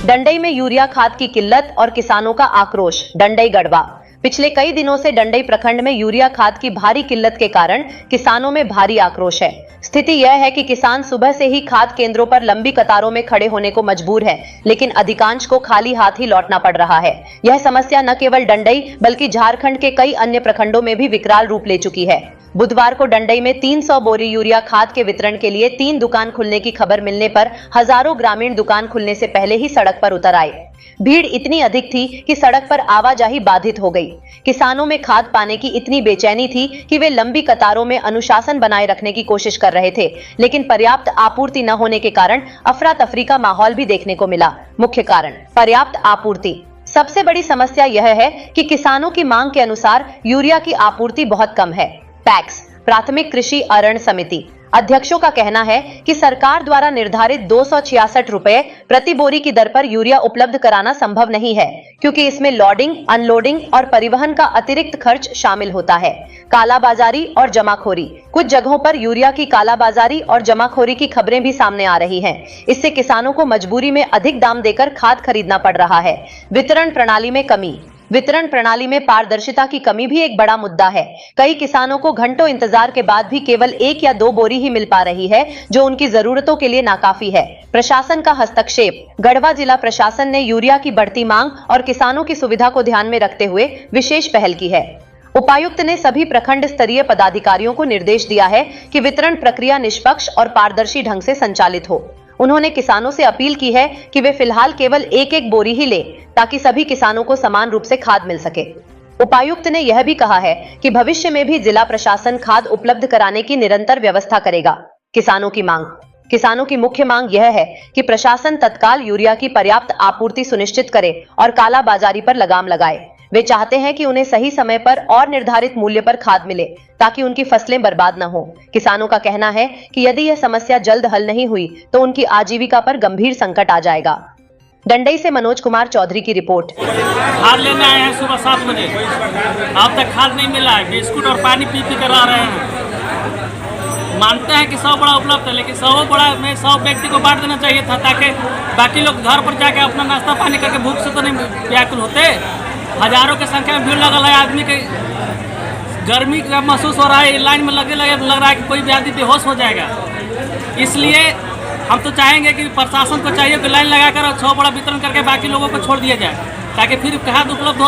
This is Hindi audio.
डंडई में यूरिया खाद की किल्लत और किसानों का आक्रोश। डंडई गढ़वा। पिछले कई दिनों से डंडई प्रखंड में यूरिया खाद की भारी किल्लत के कारण किसानों में भारी आक्रोश है। स्थिति यह है कि किसान सुबह से ही खाद केंद्रों पर लंबी कतारों में खड़े होने को मजबूर है, लेकिन अधिकांश को खाली हाथ ही लौटना पड़ रहा है। यह समस्या न केवल डंडई बल्कि झारखंड के कई अन्य प्रखंडों में भी विकराल रूप ले चुकी है। बुधवार को डंडई में 300 बोरी यूरिया खाद के वितरण के लिए 3 दुकान खुलने की खबर मिलने पर हजारों ग्रामीण दुकान खुलने से पहले ही सड़क पर उतर आए। भीड़ इतनी अधिक थी कि सड़क पर आवाजाही बाधित हो गई। किसानों में खाद पाने की इतनी बेचैनी थी कि वे लंबी कतारों में अनुशासन बनाए रखने की कोशिश कर रहे थे, लेकिन पर्याप्त आपूर्ति न होने के कारण अफरा तफरी का माहौल भी देखने को मिला। मुख्य कारण पर्याप्त आपूर्ति। सबसे बड़ी समस्या यह है कि किसानों की मांग के अनुसार यूरिया की आपूर्ति बहुत कम है। पैक्स प्राथमिक कृषि अरण समिति अध्यक्षों का कहना है कि सरकार द्वारा निर्धारित 266 रुपए प्रति बोरी की दर पर यूरिया उपलब्ध कराना संभव नहीं है, क्योंकि इसमें लोडिंग, अनलोडिंग और परिवहन का अतिरिक्त खर्च शामिल होता है। कालाबाजारी और जमाखोरी। कुछ जगहों पर यूरिया की कालाबाजारी और जमाखोरी की खबरें भी सामने आ रही हैं। इससे किसानों को मजबूरी में अधिक दाम देकर खाद खरीदना पड़ रहा है। वितरण प्रणाली में कमी। वितरण प्रणाली में पारदर्शिता की कमी भी एक बड़ा मुद्दा है। कई किसानों को घंटों इंतजार के बाद भी केवल 1 या 2 बोरी ही मिल पा रही है, जो उनकी जरूरतों के लिए नाकाफी है। प्रशासन का हस्तक्षेप। गढ़वा जिला प्रशासन ने यूरिया की बढ़ती मांग और किसानों की सुविधा को ध्यान में रखते हुए विशेष पहल की है। उपायुक्त ने सभी प्रखंड स्तरीय पदाधिकारियों को निर्देश दिया है कि वितरण प्रक्रिया निष्पक्ष और पारदर्शी ढंग से संचालित हो। उन्होंने किसानों से अपील की है कि वे फिलहाल केवल 1-1 बोरी ही लें, ताकि सभी किसानों को समान रूप से खाद मिल सके। उपायुक्त ने यह भी कहा है कि भविष्य में भी जिला प्रशासन खाद उपलब्ध कराने की निरंतर व्यवस्था करेगा। किसानों की मांग। किसानों की मुख्य मांग यह है कि प्रशासन तत्काल यूरिया की पर्याप्त आपूर्ति सुनिश्चित करे और कालाबाजारी पर लगाम लगाए। वे चाहते हैं कि उन्हें सही समय पर और निर्धारित मूल्य पर खाद मिले, ताकि उनकी फसलें बर्बाद न हो। किसानों का कहना है कि यदि यह समस्या जल्द हल नहीं हुई तो उनकी आजीविका पर गंभीर संकट आ जाएगा। डंडई से मनोज कुमार चौधरी की रिपोर्ट। खाद लेने आए हैं सुबह 7 बजे, अब तक खाद नहीं मिला है। बिस्कुट और पानी पी कर आ रहे हैं। मानते हैं कि 100 बड़ा उपलब्ध है, लेकिन 100 बड़ा में 100 व्यक्ति को बांट देना चाहिए था, ताकि बाकी लोग घर पर जाके अपना नाश्ता पानी करके भूख से तो नहीं व्याकुल होते। हजारों की संख्या में भीड़ लगल है। आदमी के गर्मी का महसूस हो रहा है। लाइन में लग रहा है कि कोई भी आदमी बेहोश हो जाएगा। इसलिए हम तो चाहेंगे कि प्रशासन को चाहिए कि लाइन लगाकर 100 बड़ा वितरण करके बाकी लोगों को छोड़ दिया जाए, ताकि फिर खाद उपलब्ध हो।